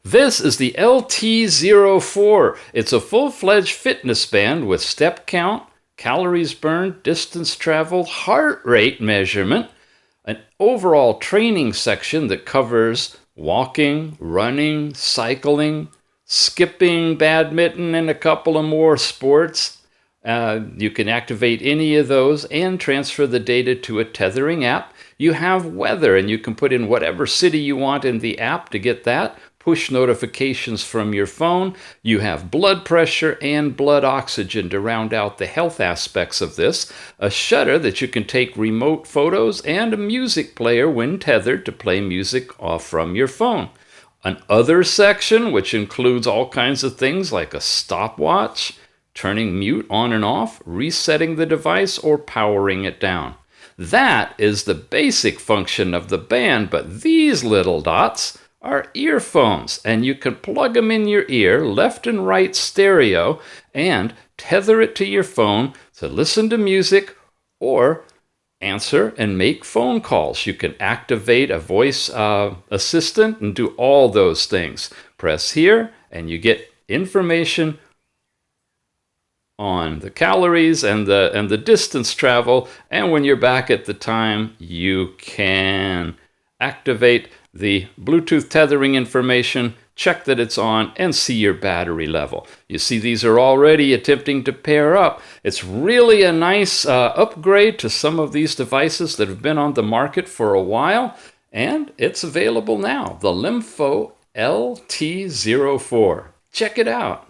This is the LT04. It's a full-fledged fitness band with step count, calories burned, distance traveled, heart rate measurement, an overall training section that covers walking, running, cycling, skipping, badminton, and a couple of more sports. You can activate any of those and transfer the data to a tethering app. You have weather, and you can put in whatever city you want in the app to get that. Push notifications from your phone. You have blood pressure and blood oxygen to round out the health aspects of this. A shutter that you can take remote photos, and a music player when tethered to play music off from your phone. An other section, which includes all kinds of things like a stopwatch, turning mute on and off, resetting the device, or powering it down. That is the basic function of the band, but these little dots are earphones, and you can plug them in your ear, left and right stereo, and tether it to your phone to listen to music or answer and make phone calls. You can activate a voice assistant and do all those things. Press here, and you get information on the calories and the distance travel, and when you're back at the time, you can activate the Bluetooth tethering information, check that it's on, and see your battery level. You see, these are already attempting to pair up. It's really a nice upgrade to some of these devices that have been on the market for a while, and it's available now, the LEMFO LT04. Check it out.